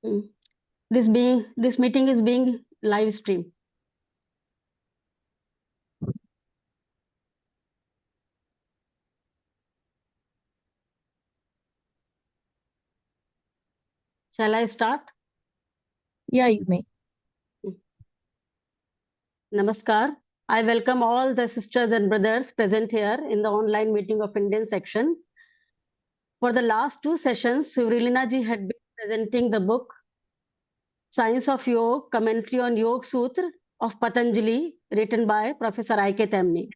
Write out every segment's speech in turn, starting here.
Mm. This meeting is being live streamed. Shall I start? Yeah, you may. Namaskar. I welcome all the sisters and brothers present here in the online meeting of Indian section. For the last two sessions, SUVRALINA ji had been presenting the book Science of Yoga, Commentary on Yoga Sutra of Patanjali, written by Professor I.K. Temni.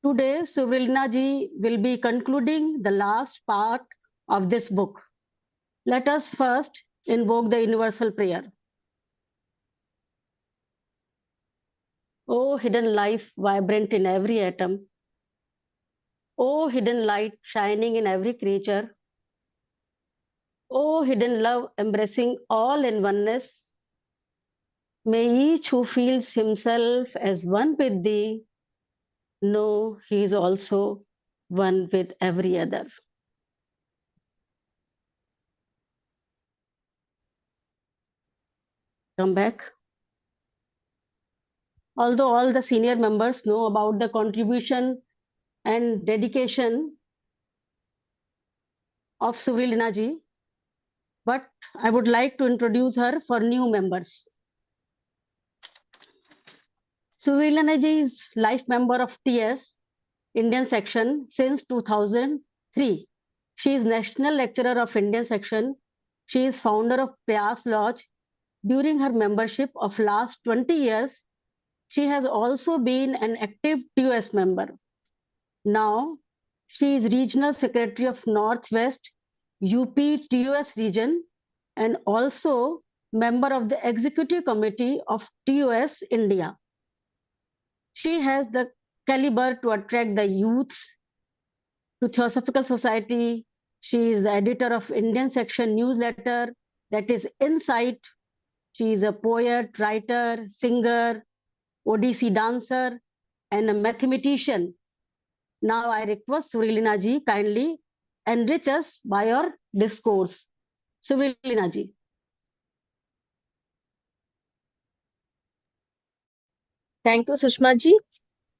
Today, SUVRALINA ji will be concluding the last part of this book. Let us first invoke the universal prayer. O hidden life vibrant in every atom, O hidden light shining in every creature, O hidden love embracing all in oneness, may each who feels himself as one with thee know he is also one with every other. Come back. Although all the senior members know about the contribution and dedication of SUVRALINA ji, but I would like to introduce her for new members. SUVRALINA ji is life member of TS Indian section since 2003. She is National Lecturer of Indian section. She is founder of Prayas Lodge. During her membership of last 20 years, she has also been an active TUS member. Now, she is Regional Secretary of Northwest UP TUS region and also member of the Executive Committee of TUS India. She has the caliber to attract the youths to Theosophical Society. She is the editor of Indian section newsletter, that is Insight. She is a poet, writer, singer, Odissi dancer, and a mathematician. Now I request SUVRALINA ji kindly enrich us by your discourse. SUVRALINA ji. Thank you, Sushma ji.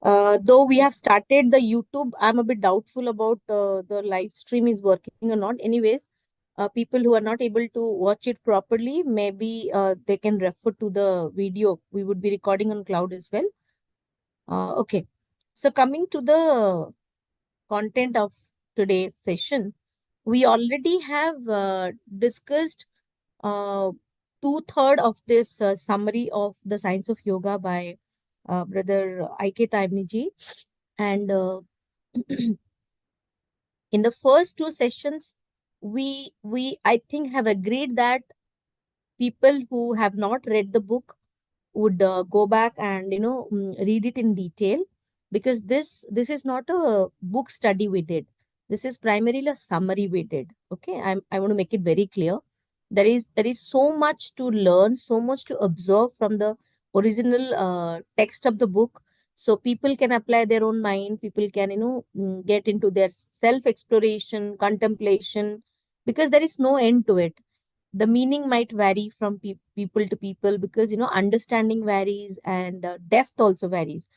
Though we have started the YouTube, I'm a bit doubtful about the live stream is working or not. Anyways, people who are not able to watch it properly, maybe they can refer to the video. We would be recording on cloud as well. Okay. So coming to the content of today's session, we already have discussed uh, 2/3 of this summary of the science of yoga by Brother I.K. Taimni ji. And in the first two sessions, we I think have agreed that people who have not read the book would go back and read it in detail, because this is not a book study we did. This is primarily a summary we did. Okay, I want to make it very clear. There is so much to learn, so much to observe from the original text of the book, so people can apply their own mind. People can get into their self exploration, contemplation, because there is no end to it. The meaning might vary from people to people, because understanding varies, and depth also varies.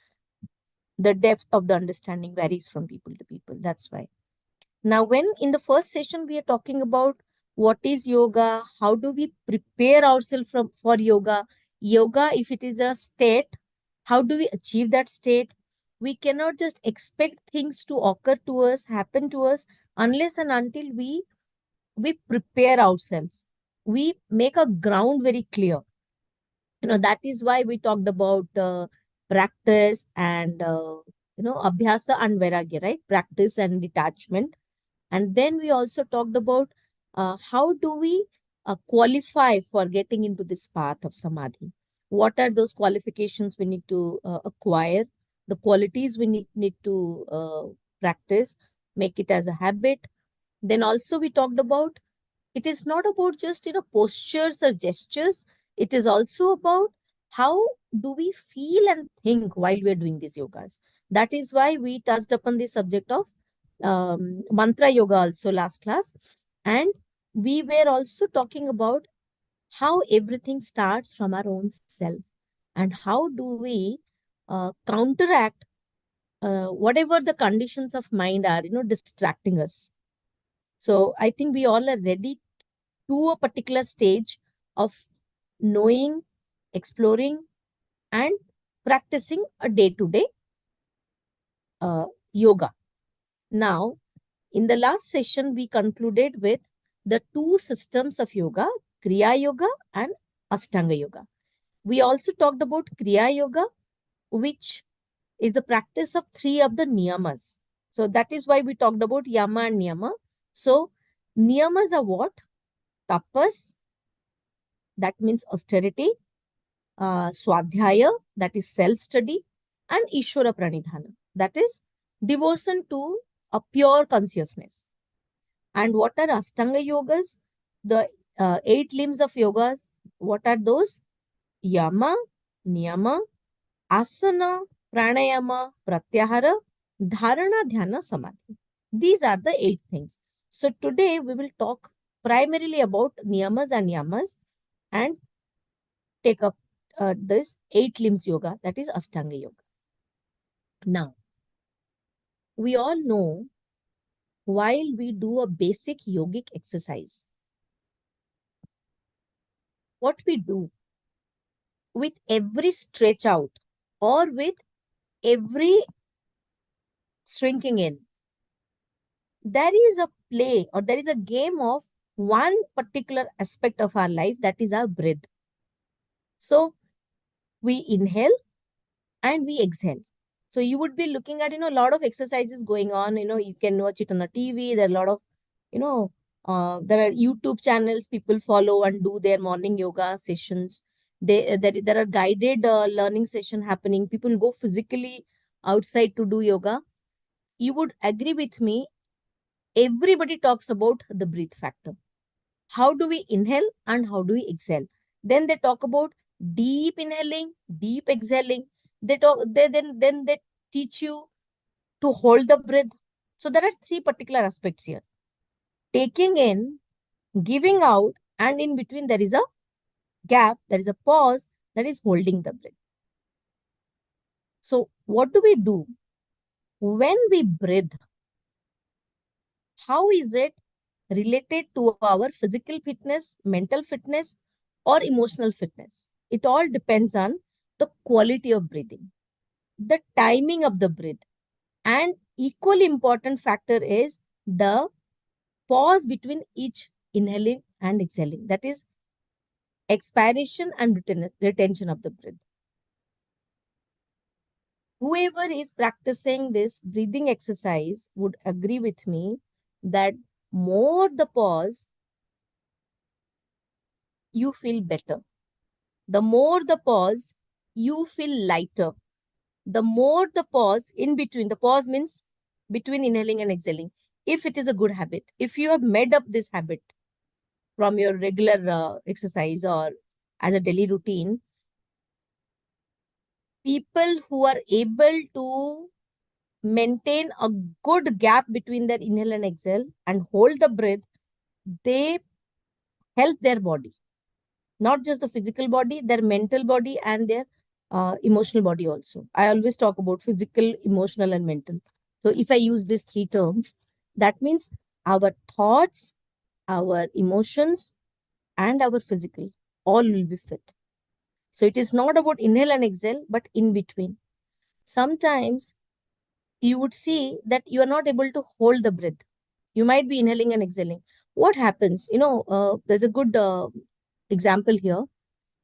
The depth of the understanding varies from people to people. That's why. Now, when in the first session we are talking about what is yoga, how do we prepare ourselves for yoga? Yoga, if it is a state, how do we achieve that state? We cannot just expect things to occur to us, happen to us, unless and until we prepare ourselves. We make a ground very clear. That is why we talked about practice and abhyasa and vairagya, right? Practice and detachment. And then we also talked about how do we qualify for getting into this path of samadhi. What are those qualifications we need to acquire, the qualities we need to practice, make it as a habit. Then also we talked about, it is not about just postures or gestures. It is also about how do we feel and think while we are doing these yogas. That is why we touched upon the subject of mantra yoga also last class. And we were also talking about how everything starts from our own self, and how do we counteract whatever the conditions of mind are, distracting us. So I think we all are ready to a particular stage of knowing, exploring, and practicing a day-to-day yoga. Now, in the last session, we concluded with the two systems of yoga, Kriya Yoga and Ashtanga Yoga. We also talked about Kriya Yoga, which is the practice of three of the niyamas. So that is why we talked about yama and niyama. So niyamas are what? Tapas, that means austerity, swadhyaya, that is self-study, and ishvara pranidhana, that is devotion to a pure consciousness. And what are Ashtanga yogas? The 8 limbs of yogas, what are those? Yama, niyama, asana, pranayama, pratyahara, dharana, dhyana, samadhi. These are the 8 things. So today we will talk primarily about niyamas and yamas and take up this 8 limbs yoga, that is Ashtanga yoga. Now, we all know while we do a basic yogic exercise, what we do with every stretch out or with every shrinking in, there is a play or there is a game of one particular aspect of our life, that is our breath. So we inhale and we exhale. So you would be looking at, a lot of exercises going on, you can watch it on a TV. There are a lot of, there are YouTube channels people follow and do their morning yoga sessions. There are guided learning session happening. People go physically outside to do yoga. You would agree with me, everybody talks about the breath factor. How do we inhale and how do we exhale? Then they talk about deep inhaling, deep exhaling. Then they teach you to hold the breath. So there are 3 particular aspects here: taking in, giving out, and in between there is a gap, there is a pause, that is holding the breath. So what do we do when we breathe? How is it related to our physical fitness, mental fitness, or emotional fitness? It all depends on the quality of breathing, the timing of the breath, and equally important factor is the pause between each inhaling and exhaling, that is expiration and retention of the breath. Whoever is practicing this breathing exercise would agree with me that more the pause, you feel better. The more the pause, you feel lighter. The more the pause in between, the pause means between inhaling and exhaling. If it is a good habit, if you have made up this habit from your regular exercise or as a daily routine, people who are able to maintain a good gap between their inhale and exhale and hold the breath, they help their body, not just the physical body, their mental body and their emotional body also. I always talk about physical, emotional, and mental. So if I use these 3 terms, that means our thoughts, our emotions, and our physical all will be fit. So it is not about inhale and exhale, but in between. Sometimes you would see that you are not able to hold the breath. You might be inhaling and exhaling. What happens? There's a good example here.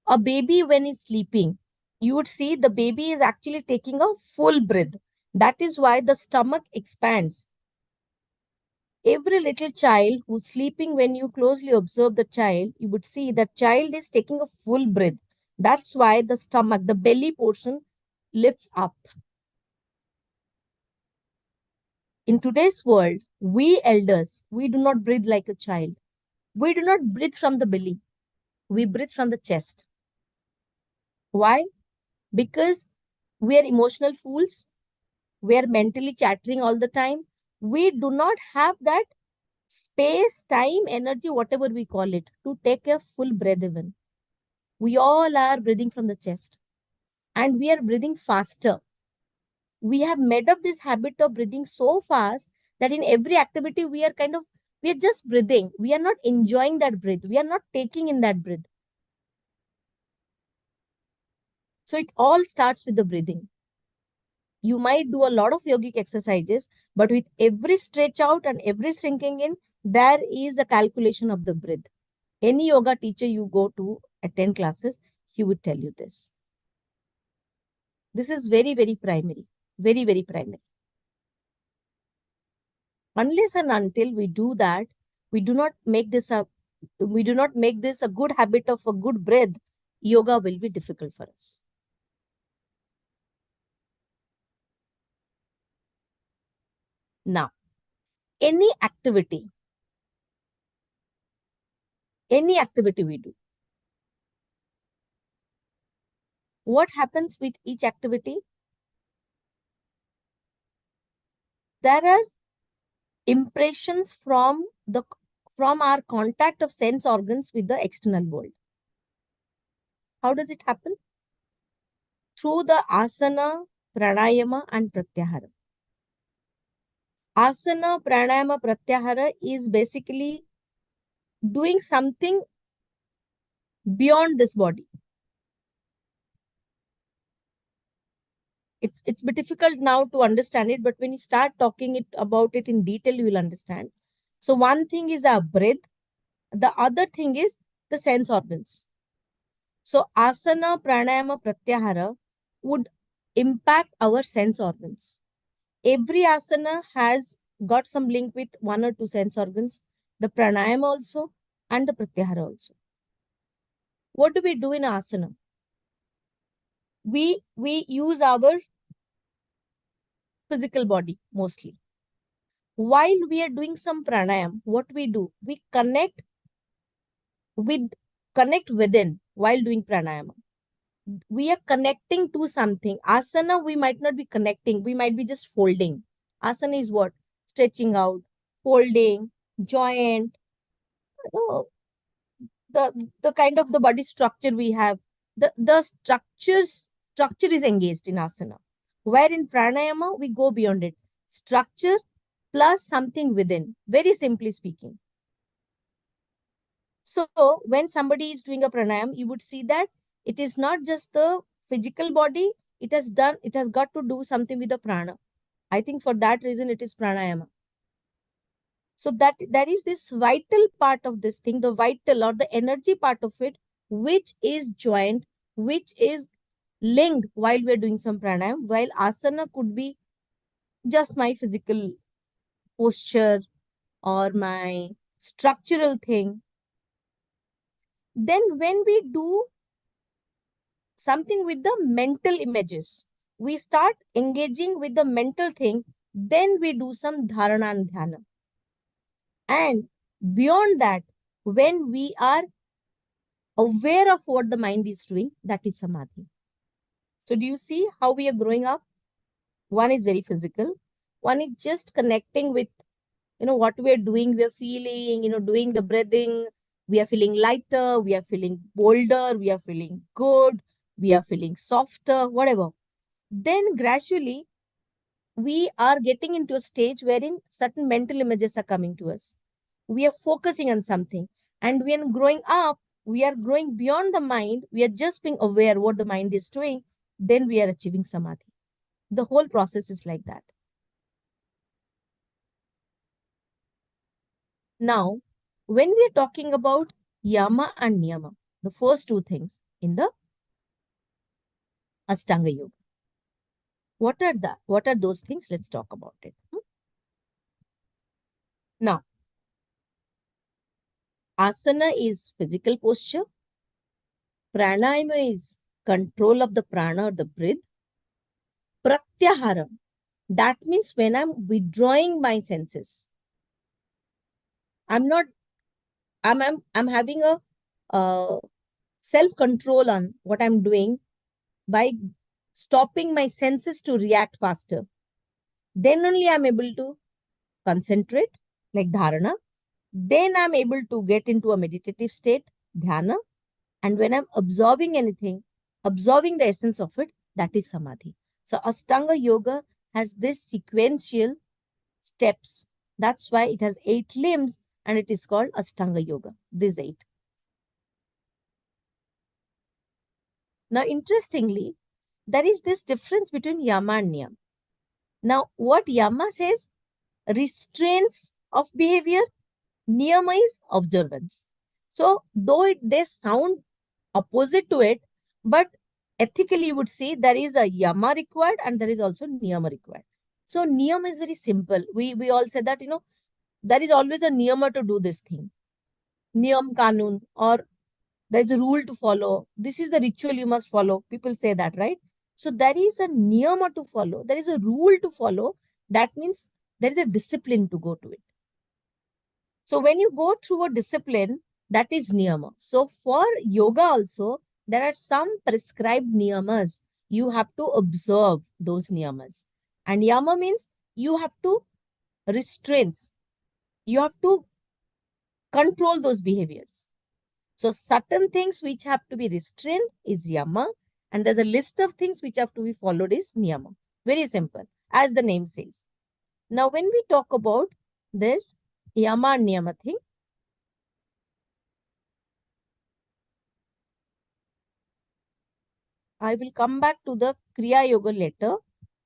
A baby, when it's sleeping, you would see the baby is actually taking a full breath. That is why the stomach expands. Every little child who's sleeping, when you closely observe the child, you would see that child is taking a full breath. That's why the stomach, the belly portion lifts up. In today's world, we elders, we do not breathe like a child. We do not breathe from the belly. We breathe from the chest. Why? Because we are emotional fools. We are mentally chattering all the time. We do not have that space, time, energy, whatever we call it, to take a full breath even. We all are breathing from the chest and we are breathing faster. We have made up this habit of breathing so fast that in every activity we are just breathing. We are not enjoying that breath. We are not taking in that breath. So it all starts with the breathing. You might do a lot of yogic exercises, but with every stretch out and every shrinking in, there is a calculation of the breath. Any yoga teacher you go to attend classes, he would tell you this. This is very, very primary. Very, very primary. Unless and until we do that, we do not make this a good habit of a good breath, yoga will be difficult for us. Now, any activity we do, what happens with each activity? There are impressions from our contact of sense organs with the external world. How does it happen? Through the asana, pranayama and pratyahara. Asana, pranayama, pratyahara is basically doing something beyond this body. It's a bit difficult now to understand it, but when you start talking about it in detail, you will understand. So one thing is our breath. The other thing is the sense organs. So asana, pranayama, pratyahara would impact our sense organs. Every asana has got some link with one or two sense organs, the pranayama also and the pratyahara also. What do we do in asana? We use our physical body mostly. While we are doing some pranayam, what we do? We connect within while doing pranayama. We are connecting to something. Asana, we might not be connecting. We might be just folding. Asana is what? Stretching out, folding, joint, the kind of the body structure we have. The structure is engaged in asana. Where in pranayama, we go beyond it. Structure plus something within, very simply speaking. So when somebody is doing a pranayam, you would see that it is not just the physical body, it has got to do something with the prana. I think for that reason it is pranayama. So that there is this vital part of this thing, the vital or the energy part of it, which is joined, which is linked while we're doing some pranayam, while asana could be just my physical posture or my structural thing. Then when we do something with the mental images, we start engaging with the mental thing, then we do some dharana and dhyana. And beyond that, when we are aware of what the mind is doing, that is samadhi. So do you see how we are growing up? One is very physical. One is just connecting with, what we are doing. We are feeling, doing the breathing. We are feeling lighter. We are feeling bolder. We are feeling good. We are feeling softer, whatever. Then gradually, we are getting into a stage wherein certain mental images are coming to us. We are focusing on something. And when growing up, we are growing beyond the mind. We are just being aware what the mind is doing. Then we are achieving samadhi. The whole process is like that. Now, when we are talking about yama and niyama, the first two things in the Ashtanga Yoga, what are those things? Let's talk about it. Now, asana is physical posture. Pranayama is control of the prana or the breath. Pratyahara, that means when I'm withdrawing my senses. I'm having a self-control on what I'm doing by stopping my senses to react faster. Then only I'm able to concentrate, like dharana. Then I'm able to get into a meditative state, dhyana. And when I'm absorbing anything, absorbing the essence of it, that is samadhi. So Ashtanga Yoga has this sequential steps. That's why it has 8 limbs and it is called Ashtanga Yoga. These 8. Now, interestingly, there is this difference between yama and niyama. Now, what yama says, restraints of behavior, niyama is observance. So, though they sound opposite to it, but ethically you would say there is a yama required and there is also niyama required. So, niyama is very simple. We all say that, there is always a niyama to do this thing. Niyam kanun, or there's a rule to follow. This is the ritual you must follow. People say that, right? So there is a niyama to follow. There is a rule to follow. That means there is a discipline to go to it. So when you go through a discipline, that is niyama. So for yoga also, there are some prescribed niyamas. You have to observe those niyamas. And yama means you have to restraints. You have to control those behaviors. So certain things which have to be restrained is yama, and there's a list of things which have to be followed is niyama. Very simple, as the name says. Now, when we talk about this yama and niyama thing, I will come back to the Kriya Yoga later,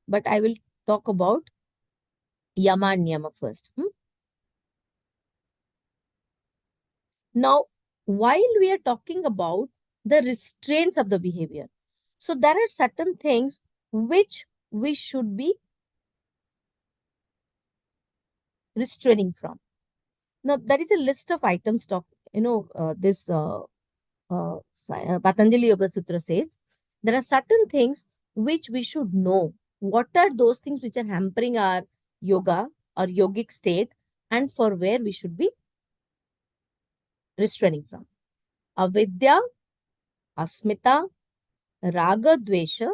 but I will talk about yama and niyama first. Now, while we are talking about the restraints of the behavior, so there are certain things which we should be restraining from. Now, there is a list of items Patanjali Yoga Sutra says there are certain things which we should know. What are those things which are hampering our yoga or yogic state, and for where we should be restraining from? Avidya, asmita, raga, dvesha,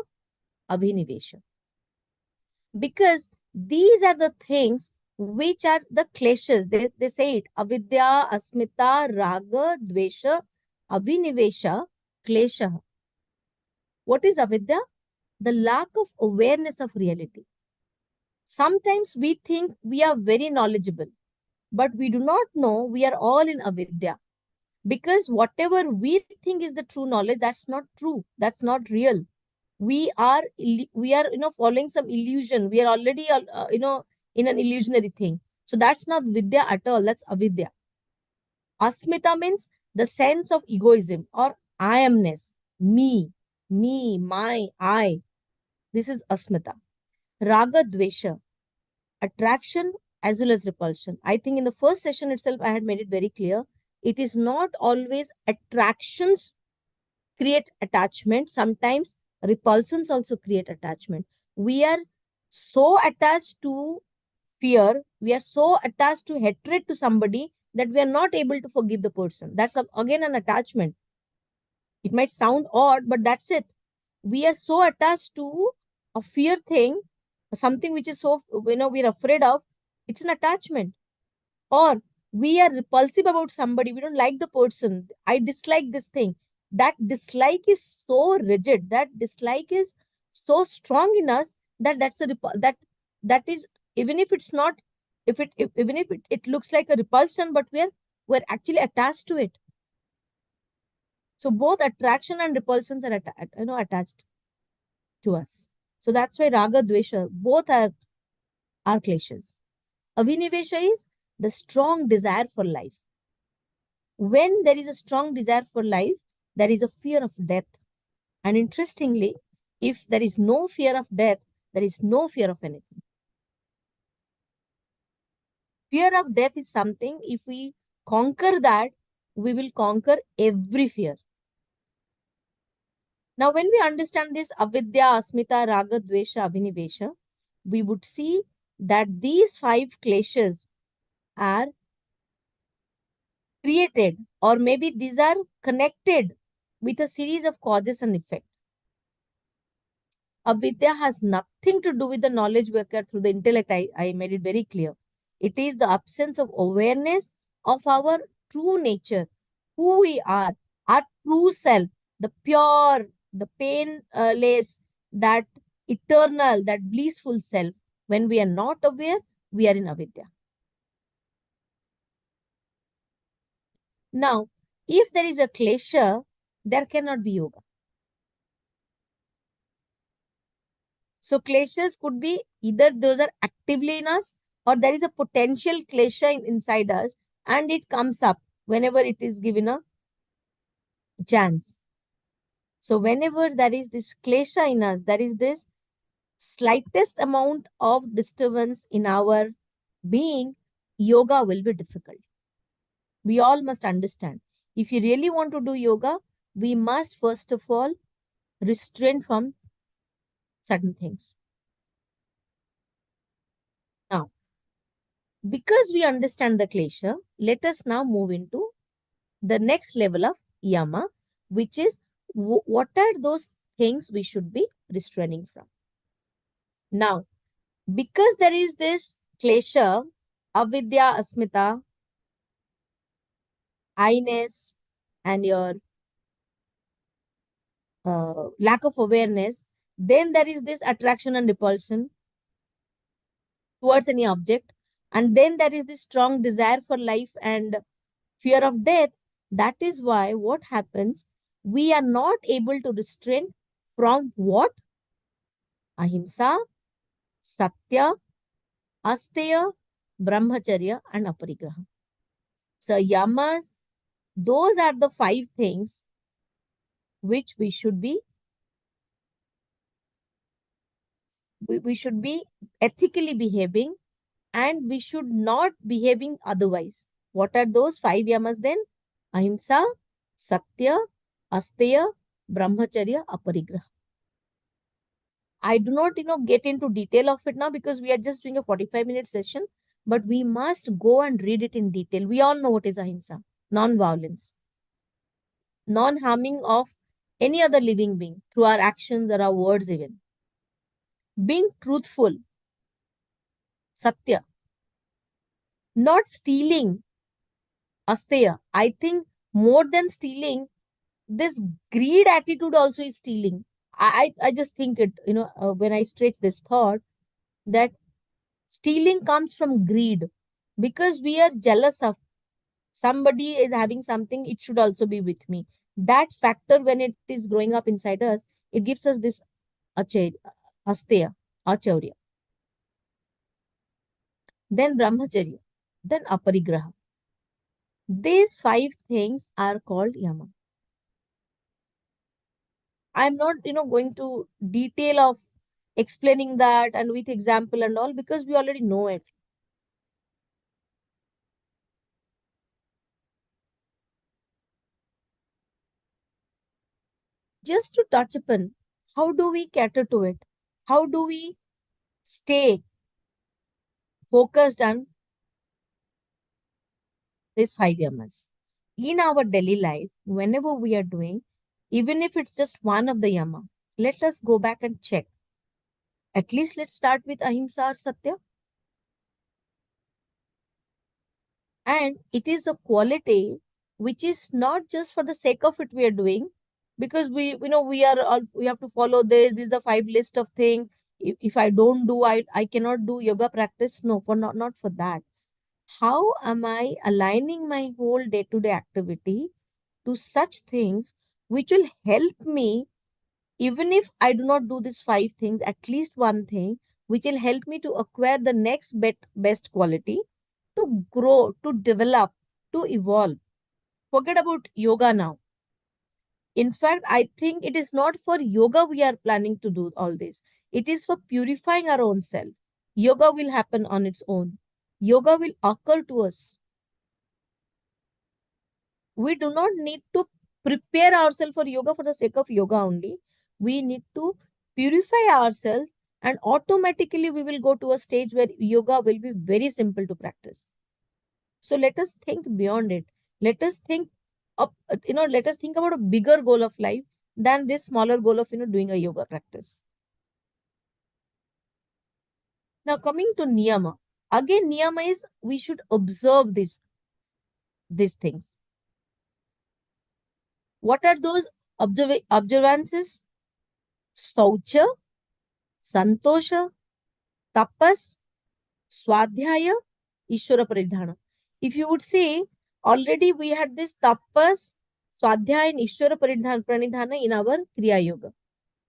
abhinivesha. Because these are the things which are the clashes. They say it. Avidya, asmita, raga, dvesha, abhinivesha, klesha. What is avidya? The lack of awareness of reality. Sometimes we think we are very knowledgeable, but we do not know we are all in avidya. Because whatever we think is the true knowledge, that's not true. That's not real. We are following some illusion. We are already in an illusionary thing. So that's not vidya at all. That's avidya. Asmita means the sense of egoism or I amness. Me, my, I. This is asmita. Raga dvesha, attraction as well as repulsion. I think in the first session itself I had made it very clear. It is not always attractions create attachment. Sometimes repulsions also create attachment. We are so attached to fear, we are so attached to hatred to somebody that we are not able to forgive the person. That's again an attachment. It might sound odd, but that's it. We are so attached to a fear thing, something which is so, we're afraid of. It's an attachment. Or we are repulsive about somebody. We don't like the person. I dislike this thing. That dislike is so rigid. That dislike is so strong in us that that is, even if it's not, even if it looks like a repulsion, but we're actually attached to it. So both attraction and repulsions are attached to us. So that's why raga dvesha both are clashes. Avinivesha is the strong desire for life. When there is a strong desire for life, there is a fear of death. And interestingly, if there is no fear of death, there is no fear of anything. Fear of death is something, if we conquer that, we will conquer every fear. Now, when we understand this avidya, asmita, raga, dvesha, abhinivesha, we would see that these 5 clashes are created, or maybe these are connected with a series of causes and effects. Avidya has nothing to do with the knowledge we acquire through the intellect. I made it very clear. It is the absence of awareness of our true nature, who we are, our true self, the pure, the painless, that eternal, that blissful self. When we are not aware, we are in avidya. Now, if there is a klesha, there cannot be yoga. So kleshas could be either those are actively in us, or there is a potential klesha inside us and it comes up whenever it is given a chance. So whenever there is this klesha in us, there is this slightest amount of disturbance in our being, yoga will be difficult. We all must understand. If you really want to do yoga, we must first of all restrain from certain things. Now, because we understand the klesha, let us now move into the next level of yama, which is what are those things we should be restraining from. Now, because there is this klesha, avidya, asmita, I-ness, and your lack of awareness, then there is this attraction and repulsion towards any object. And then there is this strong desire for life and fear of death. That is why what happens, we are not able to restrain from what? Ahimsa, satya, asteya, brahmacharya, and aparigraha. So yamas, those are the 5 things which we should be ethically behaving, and we should not behaving otherwise. What are those 5 yamas then? Ahimsa, satya, asteya, brahmacharya, aparigraha. I do not, get into detail of it now because we are just doing a 45-minute session, but we must go and read it in detail. We all know what is ahimsa, non-violence, non-harming of any other living being through our actions or our words even. Being truthful, satya. Not stealing, asteya. I think more than stealing, this greed attitude also is stealing. I just think it, when I stretch this thought, that stealing comes from greed, because we are jealous of somebody is having something, it should also be with me. That factor, when it is growing up inside us, it gives us this asteya, achaurya. Then brahmacharya, then aparigraha. These 5 things are called yama. I'm not, going to detail of explaining that and with example and all, because we already know it. Just to touch upon, how do we cater to it? How do we stay focused on these 5 yamas? In our daily life, whenever we are doing, even if it's just one of the yama, let us go back and check. At least let's start with ahimsa or satya. And it is a quality which is not just for the sake of it we are doing, because we are all, we have to follow this is the 5 list of things. If I don't do, I cannot do yoga practice. No, for not for that. How am I aligning my whole day-to-day activity to such things which will help me, even if I do not do these 5 things, at least one thing which will help me to acquire the next best quality, to grow, to develop, to evolve. Forget about yoga now. In fact, I think it is not for yoga we are planning to do all this. It is for purifying our own self. Yoga will happen on its own. Yoga will occur to us. We do not need to prepare ourselves for yoga for the sake of yoga only. We need to purify ourselves, and automatically we will go to a stage where yoga will be very simple to practice. So let us think beyond it. Let us think let us think about a bigger goal of life than this smaller goal of, doing a yoga practice. Now coming to niyama. Again, niyama is we should observe this. these things. What are those observances? Saucha, Santosha, Tapas, Swadhyaya, Ishwara Paridhana. If you would say, already we had this Tapas, Swadhyaya and Ishwara Pranidhana in our Kriya Yoga.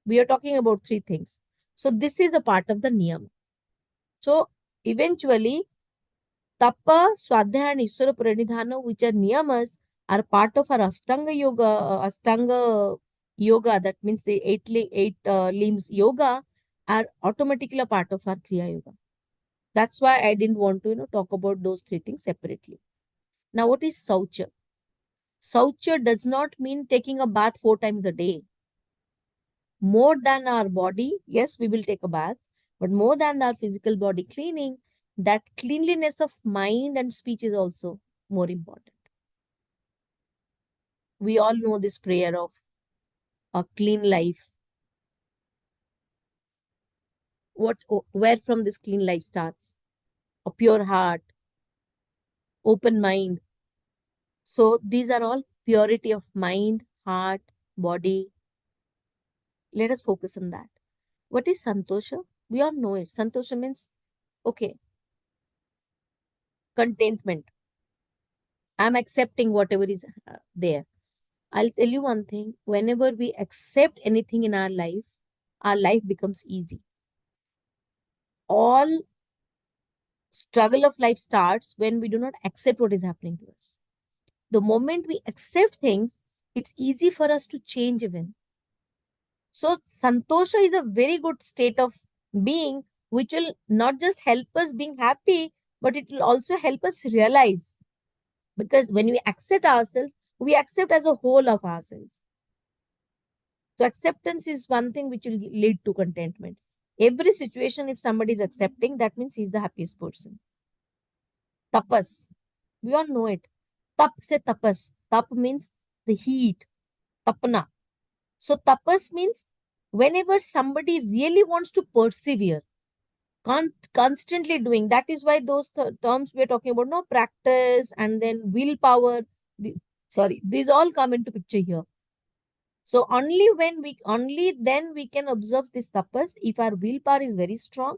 We are talking about three things. So this is a part of the niyam. So eventually, Tapa, Swadhyaya and Ishwara Pranidhana, which are niyamas, are part of our Ashtanga yoga, that means the eight limbs yoga, are automatically a part of our Kriya Yoga. That's why I didn't want to, talk about those three things separately. Now, what is Saucha? Saucha does not mean taking a bath 4 times a day. More than our body, yes, we will take a bath, but more than our physical body cleaning, that cleanliness of mind and speech is also more important. We all know this prayer of a clean life. Where from this clean life starts? A pure heart, open mind. So these are all purity of mind, heart, body. Let us focus on that. What is Santosha? We all know it. Santosha means, okay, contentment. I'm accepting whatever is there. I'll tell you one thing. Whenever we accept anything in our life becomes easy. All struggle of life starts when we do not accept what is happening to us. The moment we accept things, it's easy for us to change even. So, Santosha is a very good state of being, which will not just help us being happy, but it will also help us realize. Because when we accept ourselves, we accept as a whole of ourselves. So, acceptance is one thing which will lead to contentment. Every situation, if somebody is accepting, that means he's the happiest person. Tapas. We all know it. Tap se tapas. Tap means the heat. Tapna. So tapas means whenever somebody really wants to persevere, constantly doing. That is why those terms we are talking about, no, practice and then willpower. These all come into picture here. So only then we can observe this tapas if our willpower is very strong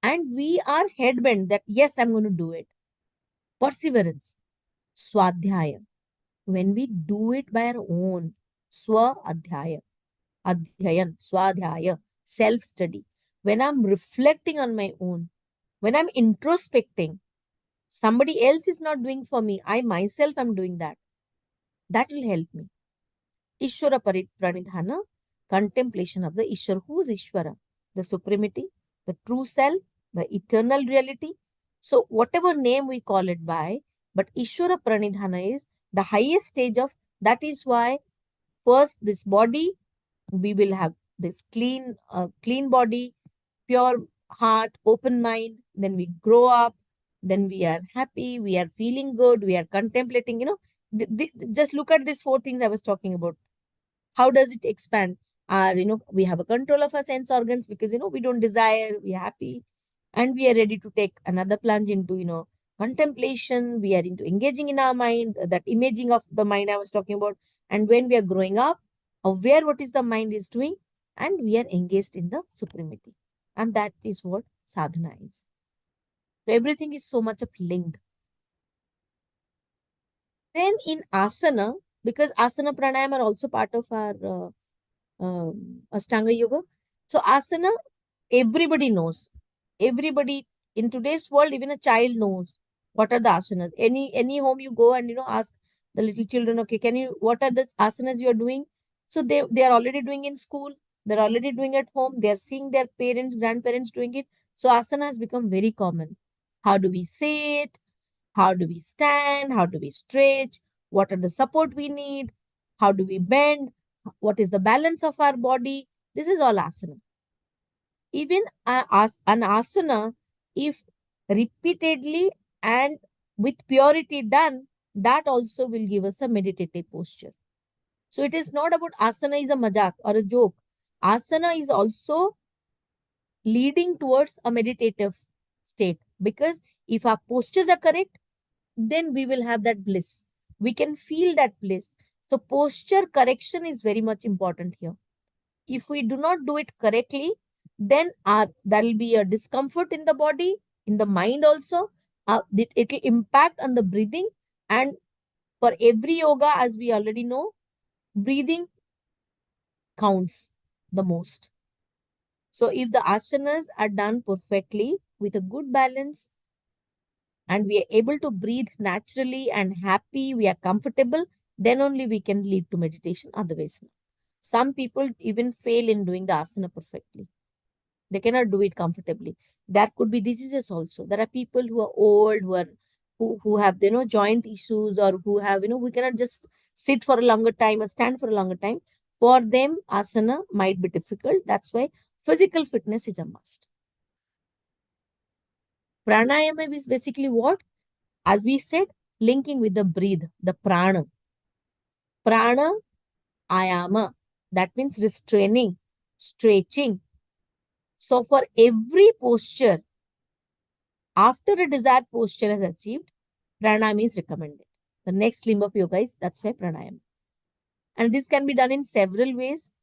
and we are headbent that yes, I'm going to do it. Perseverance. Swadhyaya. When we do it by our own. Swa adhyaya. Adhyayan, Swadhyaya, self-study. When I'm reflecting on my own, when I'm introspecting, somebody else is not doing for me, I myself am doing that. That will help me. Ishwara Pranidhana, contemplation of the Ishwara. Who is Ishwara? The supremacy, the true self, the eternal reality. So whatever name we call it by, but Ishwara Pranidhana is the highest stage of, that is why first this body, we will have this clean body, pure heart, open mind. Then we grow up. Then we are happy. We are feeling good. We are contemplating. Just look at these 4 things I was talking about. How does it expand? We have a control of our sense organs because we don't desire. We are happy, and we are ready to take another plunge into contemplation. We are into engaging in our mind. That imaging of the mind I was talking about. And when we are growing up, aware what is the mind is doing, and we are engaged in the supremacy. And that is what sadhana is. So everything is so much linked. Then in asana, because asana pranayama are also part of our Ashtanga Yoga. So asana, everybody knows. Everybody in today's world, even a child knows what are the asanas. Any home you go and ask the little children, okay, what are the asanas you are doing? So they are already doing in school. They're already doing at home. They are seeing their parents, grandparents doing it. So asana has become very common. How do we sit? How do we stand? How do we stretch? What are the support we need? How do we bend? What is the balance of our body? This is all asana. Even an asana, if repeatedly and with purity done, that also will give us a meditative posture. So it is not about asana is a majak or a joke. Asana is also leading towards a meditative state, because if our postures are correct, then we will have that bliss. We can feel that place. So posture correction is very much important here. If we do not do it correctly, then there will be a discomfort in the body, in the mind also. It will impact on the breathing. And for every yoga, as we already know, breathing counts the most. So if the asanas are done perfectly with a good balance, and we are able to breathe naturally and happy, we are comfortable, then only we can lead to meditation. Otherwise, no. Some people even fail in doing the asana perfectly. They cannot do it comfortably. There could be diseases also. There are people who are old, who have joint issues, or who have we cannot just sit for a longer time or stand for a longer time. For them, asana might be difficult. That's why physical fitness is a must. Pranayama is basically what? As we said, linking with the breathe, the prana. Prana, ayama. That means restraining, stretching. So for every posture, after a desired posture is achieved, pranayama is recommended. The next limb of yoga is, that's why pranayama. And this can be done in several ways.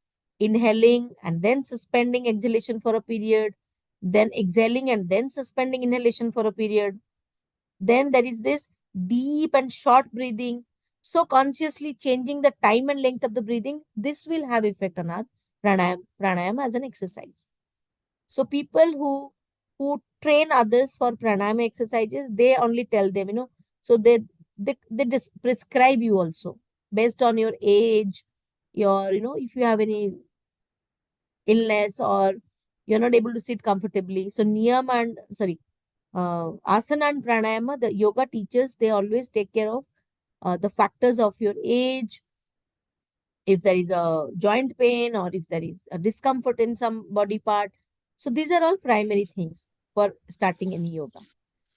Inhaling and then suspending exhalation for a period. Then exhaling and then suspending inhalation for a period. Then there is this deep and short breathing. So consciously changing the time and length of the breathing, this will have effect on our pranayama as an exercise. So people who train others for pranayama exercises, they only tell them, so they prescribe you also based on your age, your, if you have any illness, or you're not able to sit comfortably. So asana and pranayama, the yoga teachers, they always take care of the factors of your age, if there is a joint pain, or if there is a discomfort in some body part. So these are all primary things for starting any yoga.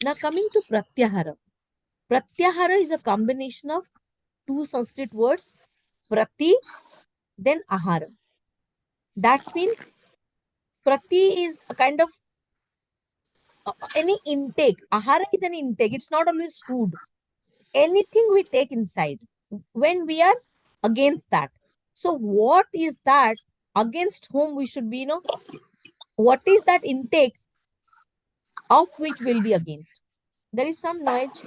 Now coming to pratyahara. Pratyahara is a combination of two Sanskrit words, prati, then ahara. That means prati is a kind of any intake. Ahara is an intake. It's not always food. Anything we take inside when we are against that. So what is that against whom we should be, what is that intake of which will be against? There is some noise.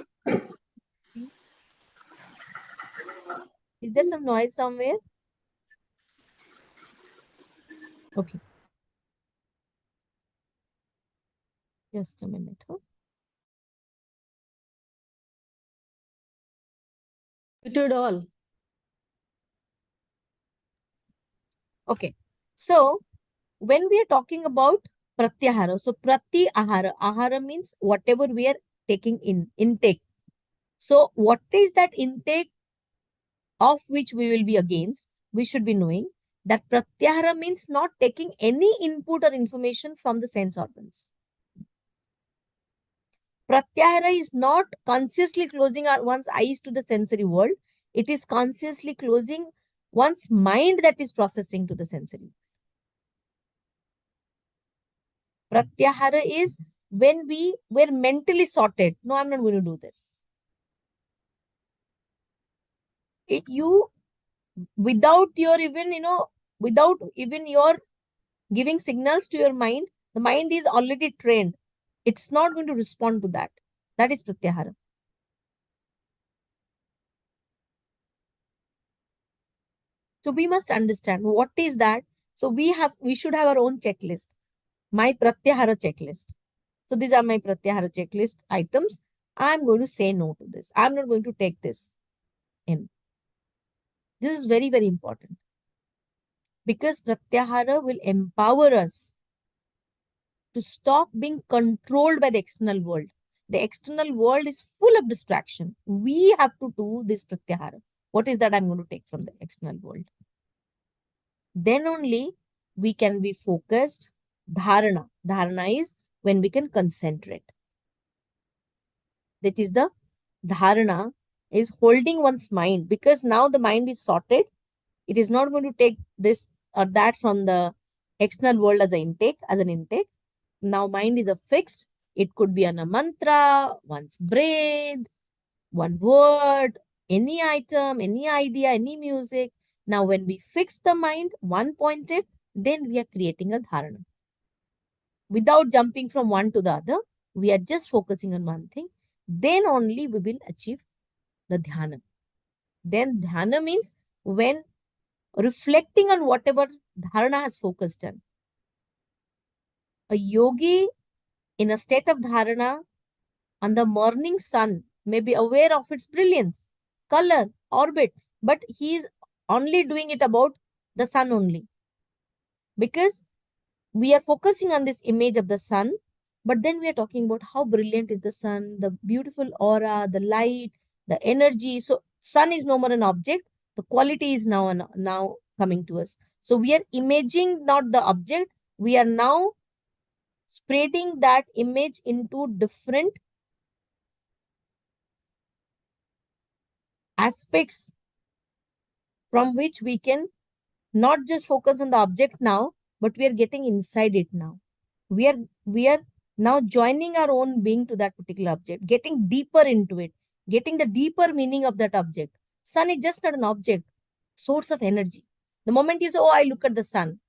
Is there some noise somewhere? Okay, just a minute. Huh? Muted all. Okay, so when we are talking about pratyahara, so ahara means whatever we are taking in, intake. So what is that intake of which we will be against? We should be knowing that pratyahara means not taking any input or information from the sense organs. Pratyahara is not consciously closing one's eyes to the sensory world. It is consciously closing one's mind that is processing to the sensory. Pratyahara is when we were mentally sorted. No, I'm not going to do this. You, without your even, without even your giving signals to your mind, the mind is already trained. It's not going to respond to that. That is pratyahara. So we must understand what is that. So we should have our own checklist. My pratyahara checklist. So these are my pratyahara checklist items. I'm going to say no to this. I'm not going to take this in. This is very, very important. Because pratyahara will empower us to stop being controlled by the external world. The external world is full of distraction. We have to do this pratyahara. What is that I'm going to take from the external world? Then only we can be focused. Dharana. Dharana is when we can concentrate. That is the dharana, is holding one's mind, because now the mind is sorted. It is not going to take this or that from the external world as an intake. Now mind is a fixed. It could be on a mantra, one's breath, one word, any item, any idea, any music. Now, when we fix the mind, one pointed, then we are creating a dharana. Without jumping from one to the other, we are just focusing on one thing. Then only we will achieve the dhyana. Then dhyana means when reflecting on whatever dharana has focused on. A yogi in a state of dharana on the morning sun may be aware of its brilliance, color, orbit, but he is only doing it about the sun only. Because we are focusing on this image of the sun, but then we are talking about how brilliant is the sun, the beautiful aura, the light, the energy. So sun is no more an object. The quality is now coming to us. So we are imaging not the object. We are now spreading that image into different aspects from which we can not just focus on the object now, but we are getting inside it now. We are now joining our own being to that particular object, getting deeper into it, getting the deeper meaning of that object. Sun is just not an object, source of energy. The moment you say, oh, I look at the sun,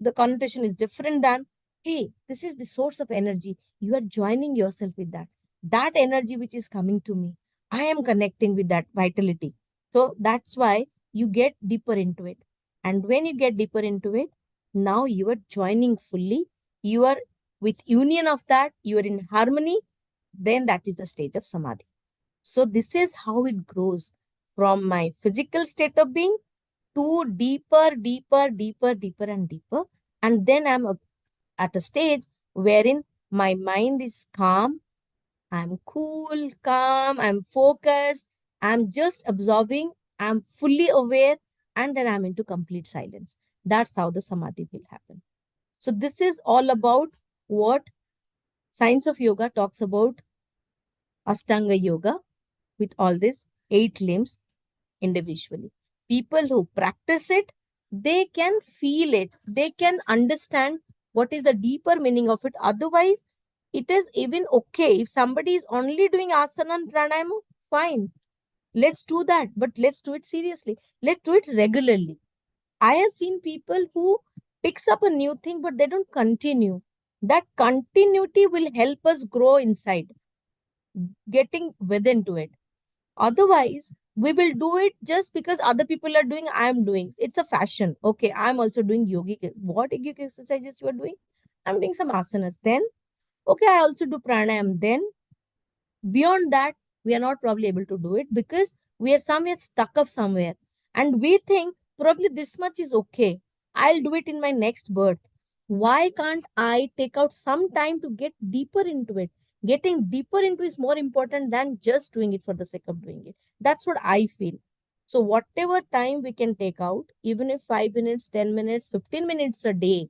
the connotation is different than, hey, this is the source of energy. You are joining yourself with that. That energy which is coming to me, I am connecting with that vitality. So that's why you get deeper into it. And when you get deeper into it, now you are joining fully. You are with union of that, you are in harmony. Then that is the stage of samadhi. So this is how it grows from my physical state of being to deeper, deeper, deeper, deeper, and deeper. And then I'm at a stage wherein my mind is calm, I'm cool, calm, I'm focused, I'm just absorbing, I'm fully aware, and then I'm into complete silence. That's how the samadhi will happen. So this is all about what Science of Yoga talks about Ashtanga Yoga with all these 8 limbs individually. People who practice it, they can feel it, they can understand what is the deeper meaning of it. Otherwise, it is even okay if somebody is only doing asana and pranayama, fine. Let's do that, but let's do it seriously. Let's do it regularly. I have seen people who picks up a new thing, but they don't continue. That continuity will help us grow inside, getting within to it. Otherwise, we will do it just because other people are doing, I am doing. It's a fashion. Okay, I'm also doing yogic. What yogic exercises you are doing? I'm doing some asanas. Then, okay, I also do pranayam. Then, beyond that, we are not probably able to do it because we are somewhere stuck up somewhere. And we think probably this much is okay. I'll do it in my next birth. Why can't I take out some time to get deeper into it? Getting deeper into is more important than just doing it for the sake of doing it. That's what I feel. So whatever time we can take out, even if 5 minutes, 10 minutes, 15 minutes a day,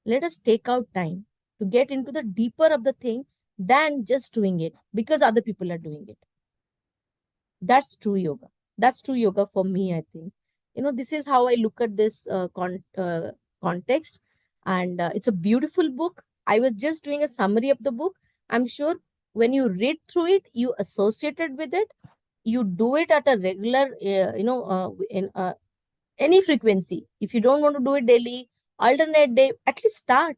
let us take out time to get into the deeper of the thing than just doing it because other people are doing it. That's true yoga. That's true yoga for me, I think. This is how I look at this context. And it's a beautiful book. I was just doing a summary of the book. I'm sure when you read through it, you associated with it. You do it at a regular, in any frequency. If you don't want to do it daily, alternate day, at least start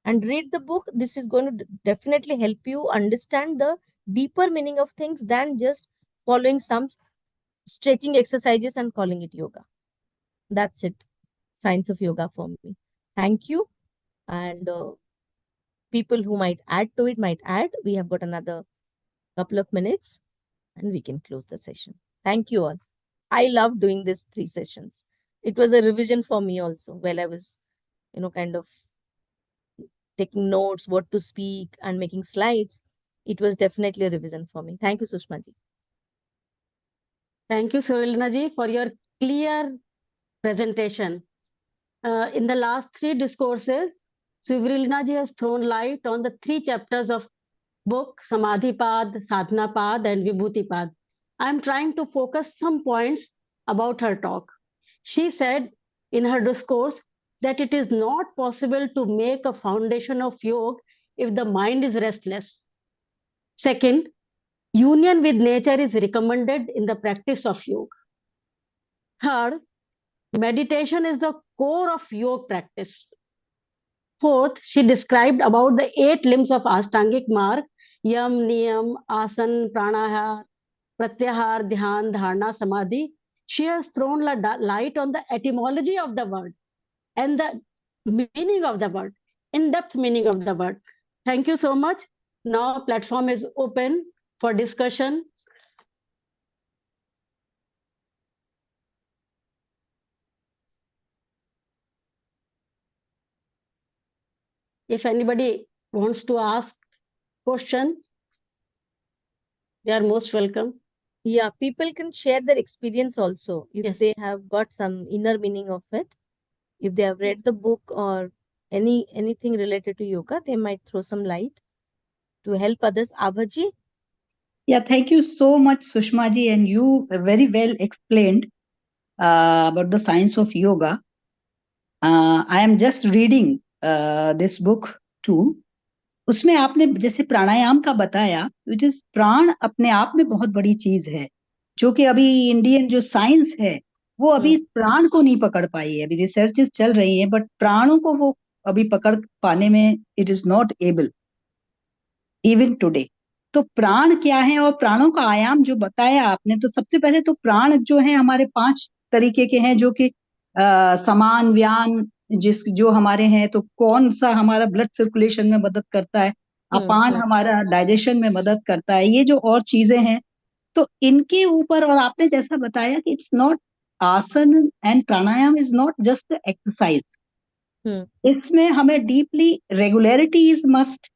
and read the book. This is going to definitely help you understand the deeper meaning of things than just following some stretching exercises and calling it yoga. That's it. Science of yoga for me. Thank you. And people who might add to it might add. We have got another couple of minutes and we can close the session. Thank you all. I love doing these 3 sessions. It was a revision for me also while I was, kind of taking notes, what to speak, and making slides. It was definitely a revision for me. Thank you, Sushma ji. Thank you, SUVRALINA ji, for your clear presentation. In the last 3 discourses, SUVRALINA ji has thrown light on the 3 chapters of book, Samadhipad, Sadhanapad, and Vibhutipad. I am trying to focus some points about her talk. She said in her discourse that it is not possible to make a foundation of yoga if the mind is restless. Second, Union with nature is recommended in the practice of yoga. Third, meditation is the core of yoga practice. Fourth, she described about the 8 limbs of Ashtangic mark: yam, niyam, asan, pranahar, pratyahar, dhyan, dharana, samadhi. She has thrown light on the etymology of the word and the meaning of the word, in-depth meaning of the word. Thank you so much. Now platform is open for discussion. If anybody wants to ask question, they are most welcome. Yeah, people can share their experience also if Yes. they have got some inner meaning of it. If they have read the book or anything related to yoga, they might throw some light to help others. Abhaji? Yeah, thank you so much, Sushma ji, and you very well explained about the science of yoga. I am just reading this book too. उसमें आपने जैसे प्राणायाम का बताया, which is प्राण अपने आप में बहुत बड़ी चीज है, जो कि अभी इंडियन जो साइंस है वो अभी प्राण को नहीं पकड़ पाई है. अभी रिसर्चेस चल रही हैं बट प्राणों को वो अभी पकड़ पाने में it is not able even today. तो प्राण क्या है और प्राणों का आयाम जो बताया आपने, तो सबसे पहले तो प्राण जो है हमारे 5 तरीके के हैं, जो कि समान व्यान जिस जो हमारे हैं, तो कौन सा हमारा ब्लड सर्कुलेशन में मदद करता है, अपान हमारा डाइजेशन में मदद करता है, ये जो और चीजें हैं, तो इनके ऊपर. और आपने जैसा बताया कि इट्स नॉट आसन and pranayama is not just exercise, इसमें हमें डीपली रेगुलरिटी इज मस्ट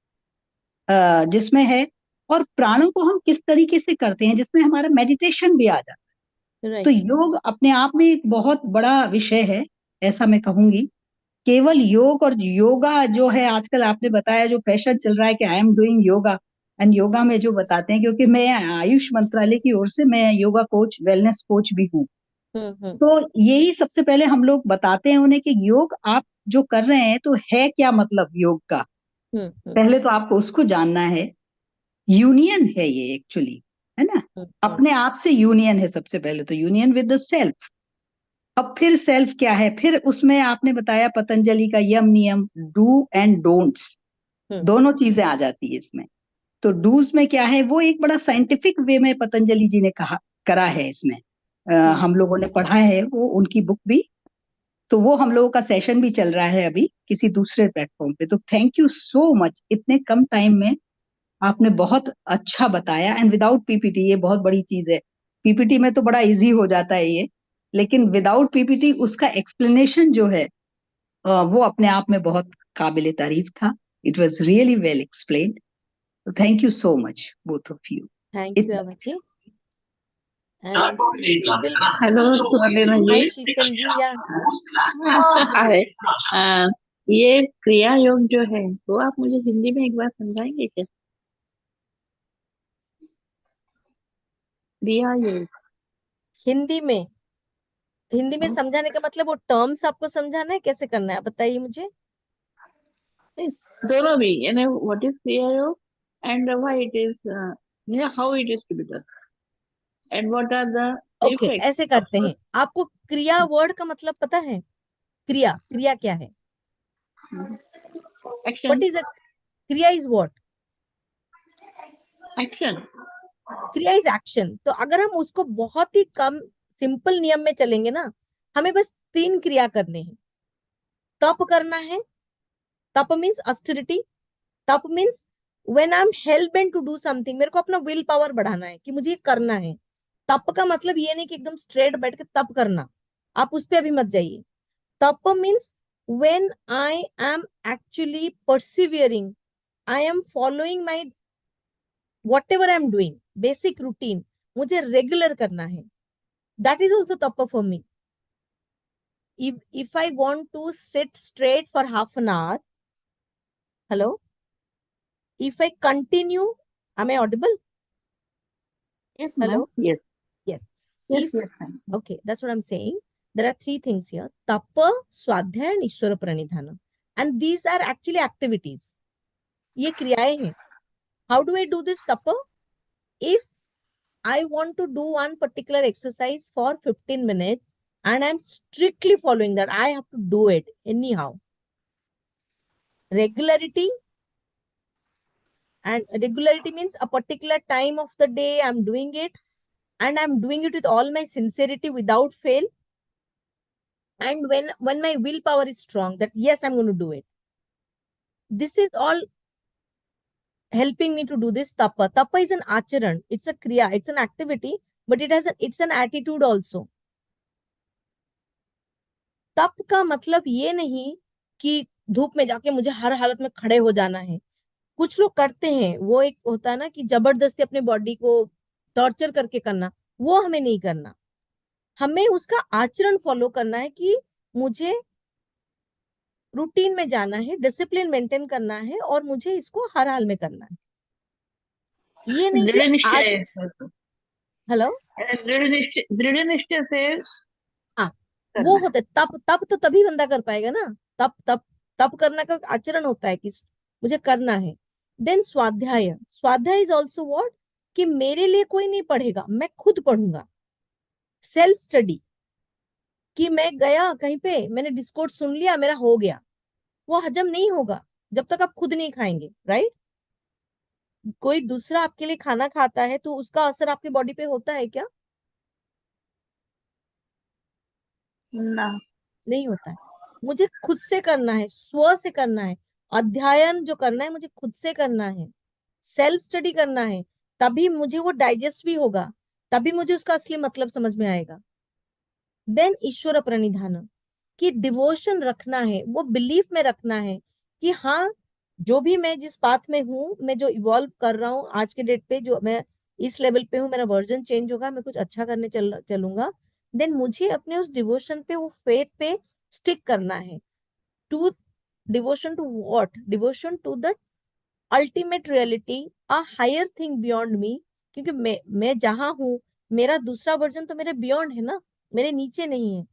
जिसमें है, और प्राणों को हम किस तरीके से करते हैं जिसमें हमारा मेडिटेशन भी आ जाता है. तो योग अपने आप में एक बहुत बड़ा विषय है, ऐसा मैं कहूंगी. केवल योग और योगा जो है आजकल आपने बताया जो फैशन चल रहा है कि आई am doing yoga, and yoga में जो बताते हैं, क्योंकि मैं आयुष मंत्रालय की ओर से मैं योगा कोच वेलनेस कोच भी हूँ, तो यही सबसे पहले हम लोग बताते हैं उन्हें कि योग आप जो कर रहे हैं तो है क्या मतलब योग का. पहले तो आपको उसको जानना है. यूनियन है ये एक्चुअली, है ना, अपने आप से यूनियन है सबसे पहले, तो यूनियन विद द सेल्फ. अब फिर सेल्फ क्या है, फिर उसमें आपने बताया पतंजलि का यम नियम, डू एंड डोंट्स, दोनों चीजें आ जाती है इसमें. तो डूज में क्या है, वो एक बड़ा साइंटिफिक वे में पतंजलि जी ने कहा करा है इसमें. हम लोगों ने पढ़ा है वो उनकी बुक भी, तो वो हम लोगों का सेशन भी चल रहा है अभी किसी दूसरे प्लेटफॉर्म पे. तो थैंक यू सो मच, इतने कम टाइम में आपने बहुत अच्छा बताया, एंड विदाउट पीपीटी, ये बहुत बड़ी चीज है. पीपीटी में तो बड़ा इजी हो जाता है ये, लेकिन विदाउट पीपीटी उसका एक्सप्लेनेशन जो है वो अपने आप में बहुत काबिले तारीफ था. It was really well explained. Thank you so much both of you. Thank you, Abhaji. And hello सुवर्लिना hi, ji. Sheetal ji. Yeah. Hi. ये क्रिया योग जो है वो आप मुझे हिंदी में एक बार समझाएंगे क्या? क्रिया योग हिंदी में समझाने का मतलब वो टर्म्स आपको समझाना है, कैसे करना है बताइए मुझे. दोनों भी, यानी what is Kriya Yoga and why it is, how it is to be done and what are the okay, effects. ऐसे करते हैं. आपको क्रिया वर्ड का मतलब पता है? क्रिया क्या है? एक्शन. व्हाट इज अ क्रिया? Is what? एक्शन. क्रिया इज एक्शन. तो अगर हम उसको बहुत ही कम सिंपल नियम में चलेंगे ना, हमें बस 3 क्रिया करने हैं. तप करना है. Tap means austerity. Tap means when I am hell bent to do something, मेरे को अपना विल पावर बढ़ाना है कि मुझे ये करना है. तप का मतलब ये नहीं कि एकदम स्ट्रेट बैठ के तप करना, आप उस पर अभी मत जाइए. Tapa means when I am actually persevering, I am following my whatever I am doing basic routine, मुझे रेगुलर करना है. That is also tapa for me. if I want to sit straight for half an hour, hello, if I continue, am I audible? Yes, Hello? ma'am. Yes. Yes. Yes, If yes, ma'am. okay, that's what I'm saying. There are 3 things here: tapa, swadhyaya and ishwara pranidhana, and these are actually activities. ये क्रियाएं हैं. How do I do this tapa? if I want to do one particular exercise for 15 minutes and I'm strictly following that, I have to do it anyhow. Regularity, and regularity means a particular time of the day I'm doing it, and I'm doing it with all my sincerity without fail. And when my willpower is strong, that yes, I'm going to do it. This is all helping me to do this tapa. Tapa is an acharan. It's a kriya. It's an activity, but it's an attitude also. तप का मतलब ये नहीं कि धूप में जाके मुझे हर हालत में खड़े हो जाना है. कुछ लोग करते हैं, वो एक होता है ना कि जबरदस्ती अपने बॉडी को टॉर्चर करके करना, वो हमें नहीं करना. हमें उसका आचरण फॉलो करना है कि मुझे रूटीन में जाना है, डिसिप्लिन मेंटेन करना है और मुझे इसको हर हाल में करना है. ये नहीं कि दृढ़ निश्चय आज है, हेलो दृढ़ निश्चय से हाँ करना वो है। होता है. तप तप तो तभी बंदा कर पाएगा ना. तप तप तप करने का आचरण होता है कि मुझे करना है. देन स्वाध्याय. स्वाध्याय इज ऑल्सो व्हाट, कि मेरे लिए कोई नहीं पढ़ेगा, मैं खुद पढ़ूंगा. सेल्फ स्टडी, कि मैं गया कहीं पे, मैंने डिस्कोर्स सुन लिया, मेरा हो गया. वो हजम नहीं होगा जब तक आप खुद नहीं खाएंगे, राइट. कोई दूसरा आपके लिए खाना खाता है तो उसका असर आपके बॉडी पे होता है क्या? ना, नहीं होता है. मुझे खुद से करना है, स्व से करना है. अध्ययन जो करना है मुझे खुद से करना है, सेल्फ स्टडी करना है. तभी मुझे वो डाइजेस्ट भी होगा, तभी मुझे उसका असली मतलब समझ में आएगा. देन ईश्वर प्रणिधान, कि डिवोशन रखना है, वो बिलीफ में रखना है कि हाँ, जो भी मैं जिस पाथ में हूँ, मैं जो इवॉल्व कर रहा हूँ आज के डेट पे, जो मैं इस लेवल पे हूँ, मेरा वर्जन चेंज होगा, मैं कुछ अच्छा करने चलूंगा. देन मुझे अपने उस डिवोशन पे, वो फेथ पे स्टिक करना है. To devotion to what? Devotion to the ultimate reality, a higher thing beyond me. क्योंकि मैं जहां हूं, मेरा दूसरा वर्जन तो मेरे बियॉन्ड है ना, मेरे नीचे नहीं है.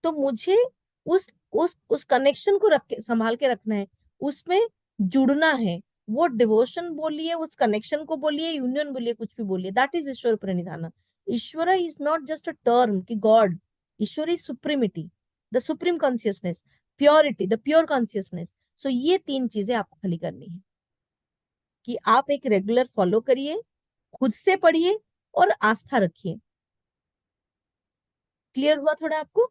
तो मुझे उस कनेक्शन को रख के संभाल के रखना है, उसमें जुड़ना है. वो डिवोशन बोलिए, उस कनेक्शन को बोलिए, यूनियन बोलिए, कुछ भी बोलिए, that is Ishwar pranidhan. Ishwar is not just a term कि God. Ishwar is supremacy, the supreme consciousness, purity, the pure consciousness. So ये 3 चीजें आपको खाली करनी है कि आप एक रेगुलर फॉलो करिए, खुद से पढ़िए और आस्था रखिए. क्लियर हुआ थोड़ा आपको?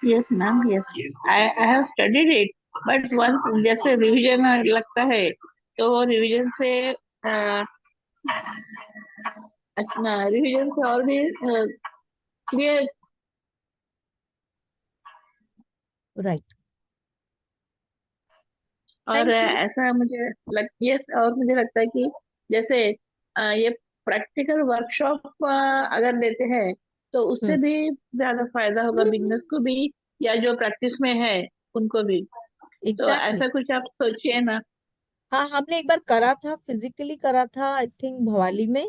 Yes ma'am, yes, I have studied it, but once जैसे रिवीजन लगता है तो वो रिवीजन से अच्छा, रिवीजन से और भी क्लियर. राइट. और थैंक यू. ऐसा मुझे यस, और मुझे लगता है कि जैसे ये प्रैक्टिकल वर्कशॉप अगर लेते हैं तो उससे भी ज्यादा फायदा होगा बिजनेस को भी, या जो प्रैक्टिस में है उनको भी. तो एग्जैक्टली. ऐसा कुछ आप सोचिए ना. हाँ, हमने एक बार करा था, फिजिकली करा था, आई थिंक भवाली में.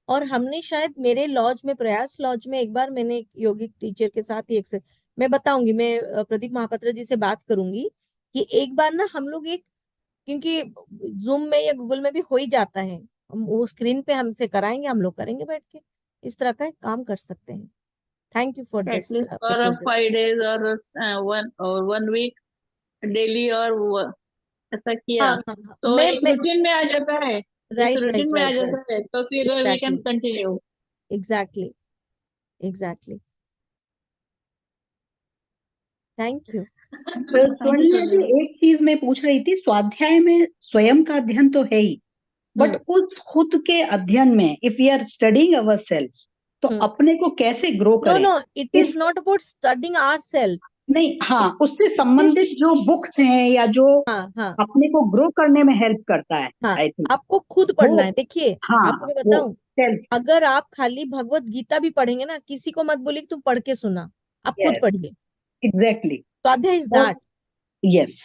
और हमने शायद मेरे लॉज में, प्रयास लॉज में, एक बार मैंने एक योगिक टीचर के साथ ही मैं बताऊंगी, मैं प्रदीप महापात्र जी से बात करूंगी कि एक बार ना हम लोग एक, क्योंकि जूम में या गूगल में भी हो ही जाता है, हम वो स्क्रीन पे हमसे कराएंगे, हम लोग करेंगे बैठ के. इस तरह का एक काम कर सकते हैं. Thank you for this at least for proposal. 5 days और 1 week डेली, और ऐसा हाँ किया हाँ हाँ, तो एक रूटीन में आ जाता है. इस राइट राइट रूटीन में आ राइट राइट. जाता है तो फिर we can exactly continue. Exactly exactly. Thank you. Thank you स्वर्णिया सो जी, मच. एक चीज मैं पूछ रही थी. स्वाध्याय में स्वयं का अध्ययन तो है ही, बट उस खुद के अध्ययन में if we are studying our self, तो अपने को कैसे ग्रो नो करें? No, it is not about studying ourselves. नहीं, हाँ, उससे इट इज संबंधित जो बुक्स हैं या जो हाँ हाँ अपने को ग्रो करने में हेल्प करता है, हाँ, आई थिंक आपको खुद वो, पढ़ना है. देखिए, हाँ, आपको मैं वो बताऊं, सेल्फ. अगर आप खाली भगवत गीता भी पढ़ेंगे ना, किसी को मत बोलिए कि तुम पढ़ के सुना, आप खुद यस, पढ़िए. एग्जैक्टली. स्वाध्याय इज और दैट. यस,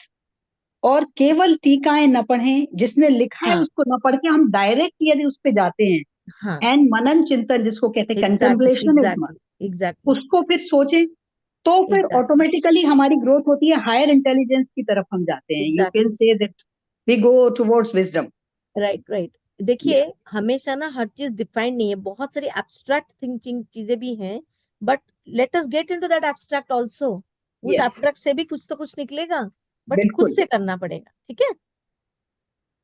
और केवल टीकाएं न पढ़ें, जिसने लिखा है हाँ उसको न पढ़ के हम डायरेक्ट यदि उस पे जाते हैं, हाँ, एंड मनन चिंतन जिसको कहते हैं, exactly contemplation is must, exactly exactly उसको फिर सोचें, तो फिर एग्जैक्टली ऑटोमेटिकली हमारी ग्रोथ होती है, हायर इंटेलिजेंस की तरफ हम जाते हैं. You exactly. Can say that we go towards wisdom. Right right. देखिए हमेशा ना हर चीज डिफाइंड नहीं है, बहुत सारी एब्स्ट्रैक्ट थिंकिंग चीजें भी हैं, but let us get into that abstract also. उस Yes, एब्स्ट्रैक्ट से भी कुछ तो कुछ निकलेगा, बट खुद बिल्कुल। से करना पड़ेगा, ठीक है?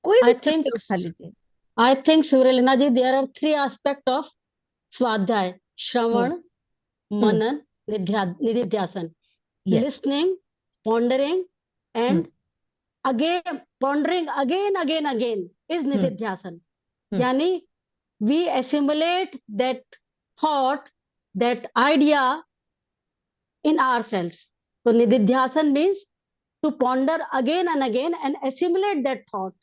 कोई भी I think स्क्रिप्चर उठा लीजिए। I think Suvralina ji, there are three aspects of Swadhyay: Shravan, Manan, Nididhyasan. Yes. Listening, pondering, and again pondering again is Nididhyasan. Yani we assimilate that thought, that idea in ourselves. So Nididhyasan means to ponder again and again and assimilate that thought.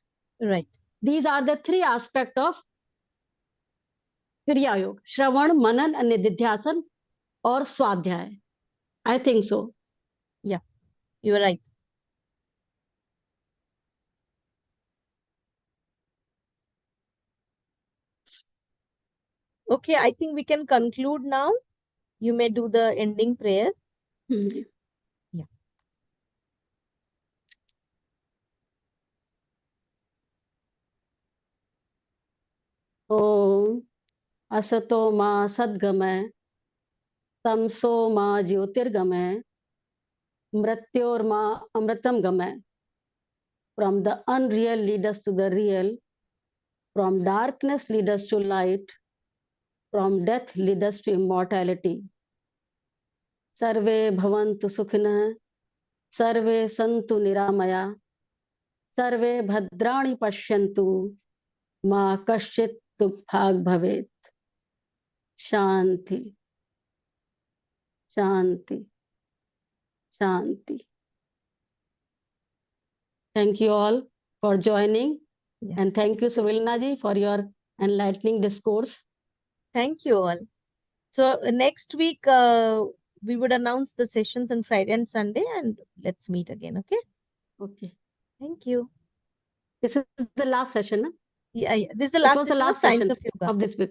Right. These are the three aspects of क्रिया योग: श्रवण, मनन, निधिध्यासन और स्वाध्याय. I think so. Yeah you are right. Okay, I think we can conclude now. You may do the ending prayer. जी. Yeah. ओम असतो मा सद्गमय, तमसो मा ज्योतिर्गमय, मृत्योर्मा अमृतम गमय. From the unreal lead us to the real, from darkness lead us to light, from death lead us to immortality. सर्वे भवन्तु सुखिनः, सर्वे सन्तु निरामया, सर्वे भद्राणि पश्यन्तु, मा कश्चित् दुःखभाग् भवेत्. शांति शांति शांति. Thank you all for joining. Yeah. And thank you, Suvralina ji, for your enlightening discourse. Thank you all. So next week we would announce the sessions on Friday and Sunday, and let's meet again. Okay. Okay. Thank you. This is the last session. Yeah, this is the It last was the session of last Science session of Yoga. of this week.